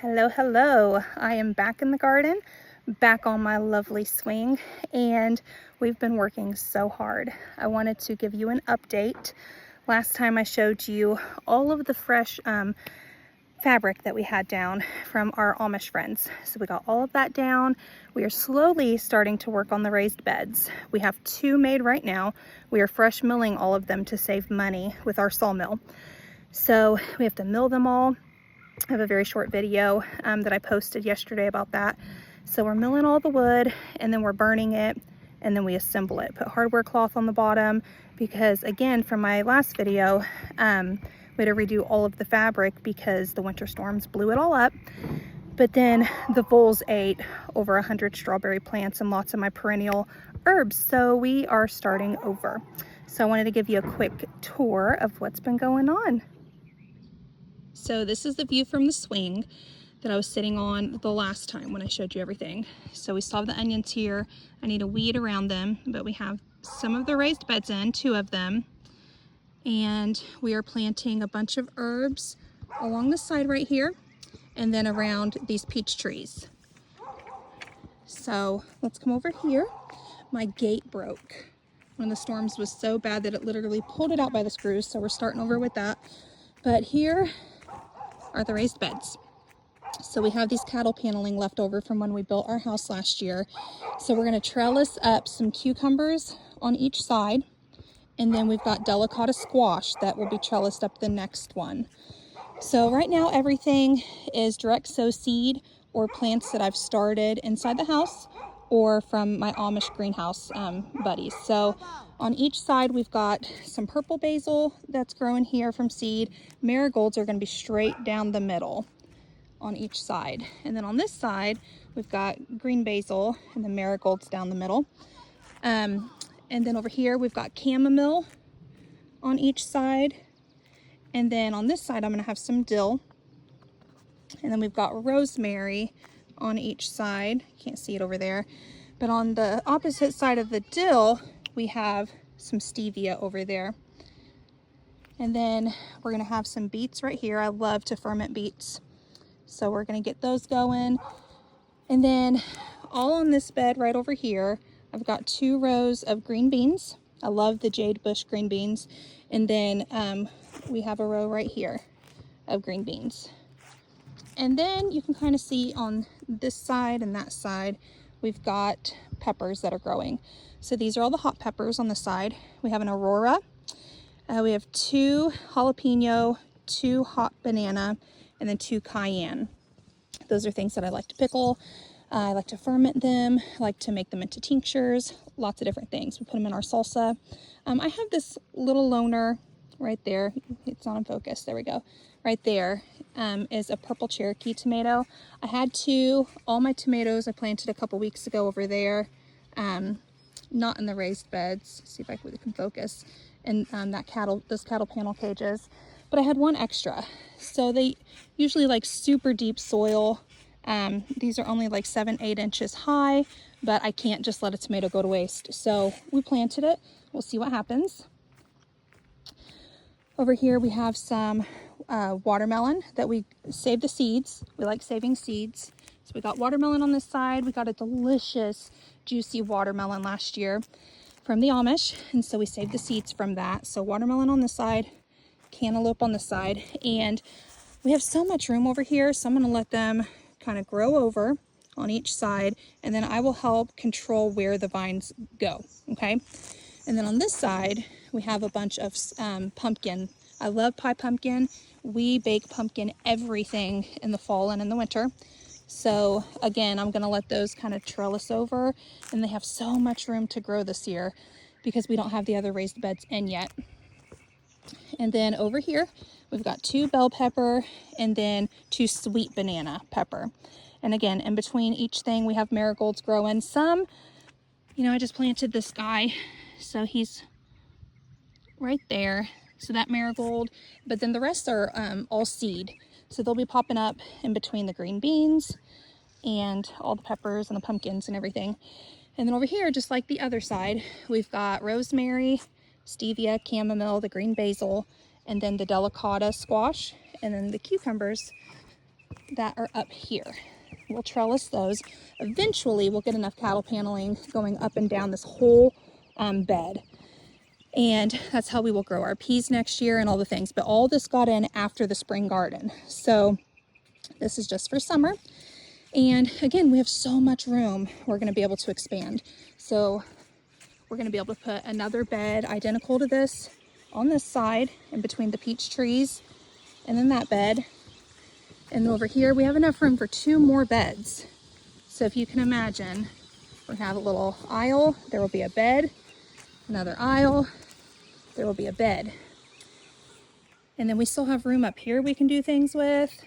Hello, hello. I am back in the garden, back on my lovely swing, and we've been working so hard. I wanted to give you an update. Last time I showed you all of the fresh fabric that we had down from our Amish friends. So we got all of that down. We are slowly starting to work on the raised beds. We have 2 made right now. We are fresh milling all of them to save money with our sawmill. So we have to mill them all. I have a very short video that I posted yesterday about that. So we're milling all the wood and then we're burning it and then we assemble it. Put hardware cloth on the bottom because, again, from my last video, we had to redo all of the fabric because the winter storms blew it all up. But then the voles ate over 100 strawberry plants and lots of my perennial herbs. So we are starting over. So I wanted to give you a quick tour of what's been going on. So this is the view from the swing that I was sitting on the last time when I showed you everything. So we still have the onions here. I need to weed around them, but we have some of the raised beds in, 2 of them. And we are planting a bunch of herbs along the side right here and then around these peach trees. So let's come over here. My gate broke when the storms was so bad that it literally pulled it out by the screws. So we're starting over with that. But here are the raised beds. So we have these cattle paneling left over from when we built our house last year. So we're going to trellis up some cucumbers on each side. And then we've got delicata squash that will be trellised up the next one. So right now everything is direct sow seed or plants that I've started inside the house or from my Amish greenhouse buddies. So on each side we've got some purple basil that's growing here from seed. Marigolds are going to be straight down the middle on each side. And then on this side we've got green basil and the marigolds down the middle. And then over here we've got chamomile on each side. And then on this side I'm going to have some dill. And then we've got rosemary on each side. Can't see it over there. But on the opposite side of the dill we have some stevia over there. And then we're going to have some beets right here. I love to ferment beets. So we're going to get those going. And then all on this bed right over here, I've got 2 rows of green beans. I love the jade bush green beans. And then we have a row right here of green beans. And then you can kind of see on this side and that side, we've got peppers that are growing. So these are all the hot peppers on the side. We have an aurora. We have 2 jalapeno, 2 hot banana, and then 2 cayenne. Those are things that I like to pickle. I like to ferment them. I like to make them into tinctures, lots of different things. We put them in our salsa. I have this little loner right there. It's not in focus. There we go. Right there is a purple Cherokee tomato. I had 2. All my tomatoes I planted a couple weeks ago over there. Not in the raised beds. See if I can focus. And those cattle panel cages. But I had 1 extra. So they usually like super deep soil. These are only like 7-8 inches high, but I can't just let a tomato go to waste. So we planted it. We'll see what happens. Over here we have some watermelon that we saved the seeds. We like saving seeds. So we got watermelon on this side. We got a delicious, juicy watermelon last year from the Amish. And so we saved the seeds from that. So watermelon on this side, cantaloupe on the side, and we have so much room over here, so I'm going to let them kind of grow over on each side, and then I will help control where the vines go. Okay, and then on this side we have a bunch of pumpkin. I love pie pumpkin. We bake pumpkin everything in the fall and in the winter. So again, I'm going to let those kind of trellis over, and they have so much room to grow this year because we don't have the other raised beds in yet. And then over here, we've got 2 bell pepper and then 2 sweet banana pepper. And again, in between each thing, we have marigolds growing. Some, I just planted this guy, so he's right there. So that marigold, but then the rest are all seed. So they'll be popping up in between the green beans and all the peppers and the pumpkins and everything. And then over here, just like the other side, we've got rosemary, stevia, chamomile, the green basil, and then the delicata squash, and then the cucumbers that are up here. We'll trellis those. Eventually, we'll get enough cattle paneling going up and down this whole bed. And that's how we will grow our peas next year and all the things. But all this got in after the spring garden. So this is just for summer. And again, we have so much room. We're going to be able to expand. So we're going to be able to put another bed identical to this on this side in between the peach trees, and then that bed. And over here, we have enough room for 2 more beds. So if you can imagine, we're going to have a little aisle. There will be a bed, another aisle. There will be a bed. And then we still have room up here we can do things with.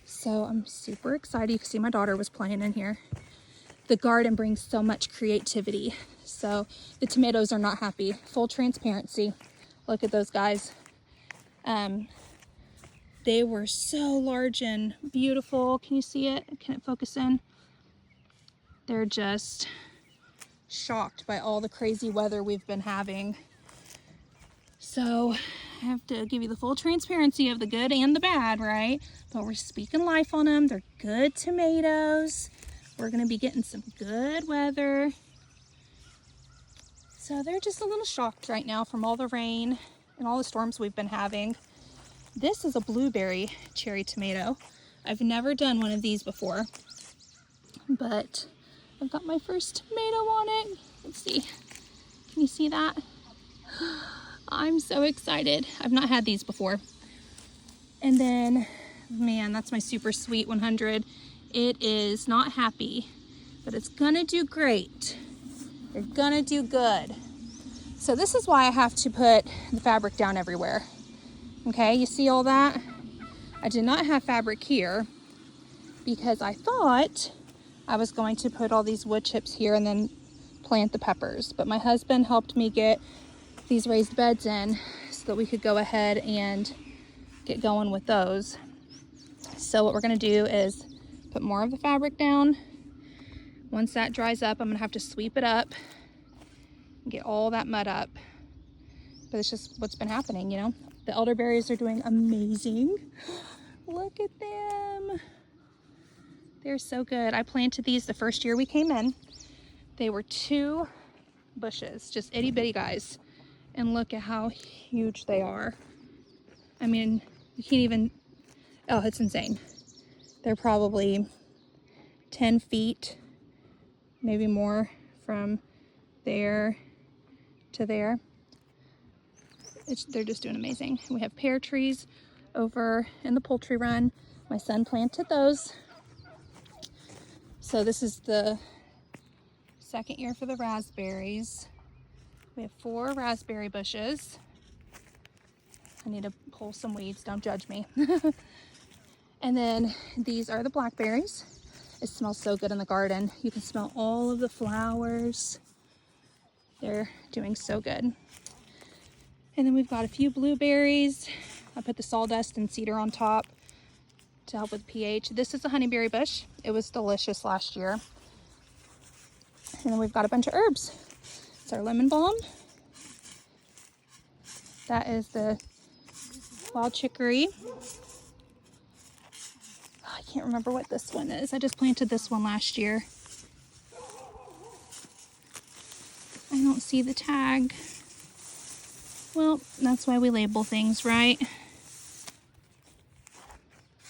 So I'm super excited. You can see my daughter was playing in here. The garden brings so much creativity. So the tomatoes are not happy. Full transparency. Look at those guys. They were so large and beautiful. Can you see it? Can it focus in? They're just shocked by all the crazy weather we've been having. So I have to give you the full transparency of the good and the bad, right? But we're speaking life on them. They're good tomatoes. We're going to be getting some good weather. So they're just a little shocked right now from all the rain and all the storms we've been having. This is a blueberry cherry tomato. I've never done one of these before, but I've got my first tomato on it. Let's see. Can you see that? I'm so excited. I've not had these before. And then, man, that's my super sweet 100. It is not happy, but it's gonna do great. You're gonna do good. So this is why I have to put the fabric down everywhere. Okay, you see all that? I did not have fabric here because I thought I was going to put all these wood chips here and then plant the peppers. But my husband helped me get these raised beds in so that we could go ahead and get going with those. So what we're gonna do is put more of the fabric down. Once that dries up, I'm gonna have to sweep it up and get all that mud up. But it's just what's been happening, you know? The elderberries are doing amazing. Look at them. They're so good. I planted these the first year we came in. They were 2 bushes, just itty bitty guys. And look at how huge they are. I mean, you can't even, oh, it's insane. They're probably 10 feet, maybe more, from there to there. They're just doing amazing. We have pear trees over in the poultry run. My son planted those. So this is the 2nd year for the raspberries. We have 4 raspberry bushes. I need to pull some weeds, don't judge me. And then these are the blackberries. It smells so good in the garden. You can smell all of the flowers. They're doing so good. And then we've got a few blueberries. I put the sawdust and cedar on top to help with pH. This is a honeyberry bush. It was delicious last year. And then we've got a bunch of herbs. It's our lemon balm. That is the wild chicory. I can't remember what this one is. I just planted this one last year. I don't see the tag. Well, that's why we label things, right?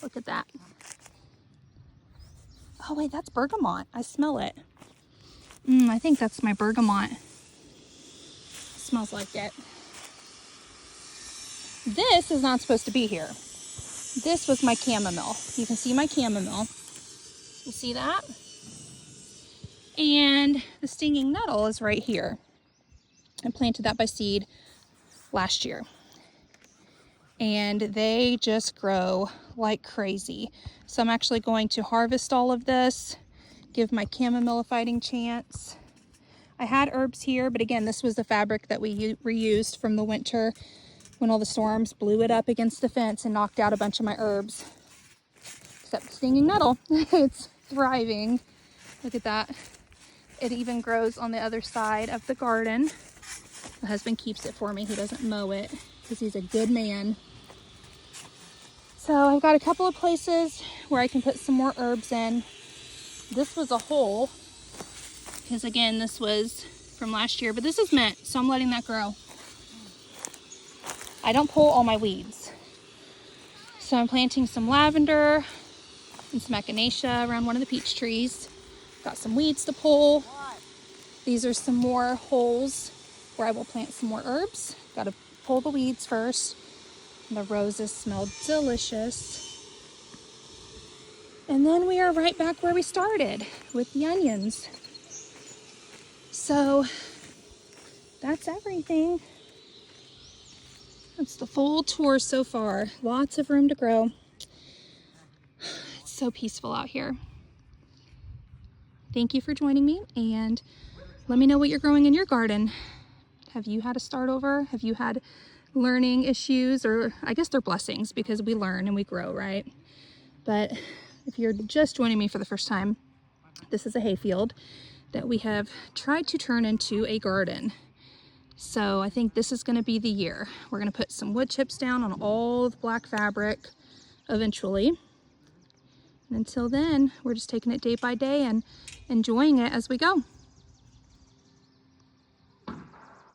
Look at that. Oh wait, that's bergamot. I smell it. I think that's my bergamot. Smells like it. This is not supposed to be here. This was my chamomile. You can see my chamomile. You see that? And the stinging nettle is right here. I planted that by seed last year. And they just grow like crazy. So I'm actually going to harvest all of this, give my chamomile a fighting chance. I had herbs here, but again, this was the fabric that we reused from the winter when all the storms blew it up against the fence and knocked out a bunch of my herbs. Except stinging nettle, it's thriving. Look at that. It even grows on the other side of the garden. My husband keeps it for me. He doesn't mow it because he's a good man. So I've got a couple of places where I can put some more herbs in. This was a hole, because again, this was from last year, but this is mint, so I'm letting that grow. I don't pull all my weeds. So I'm planting some lavender and some echinacea around one of the peach trees. Got some weeds to pull. These are some more holes where I will plant some more herbs. Got to pull the weeds first. And the roses smell delicious. And then we are right back where we started with the onions. So that's everything. That's the full tour so far. Lots of room to grow. It's so peaceful out here. Thank you for joining me, and let me know what you're growing in your garden. Have you had to start over? Have you had learning issues? Or I guess they're blessings, because we learn and we grow, right? But if you're just joining me for the first time, this is a hayfield that we have tried to turn into a garden. So I think this is going to be the year. We're going to put some wood chips down on all the black fabric eventually. And until then, we're just taking it day by day and enjoying it as we go.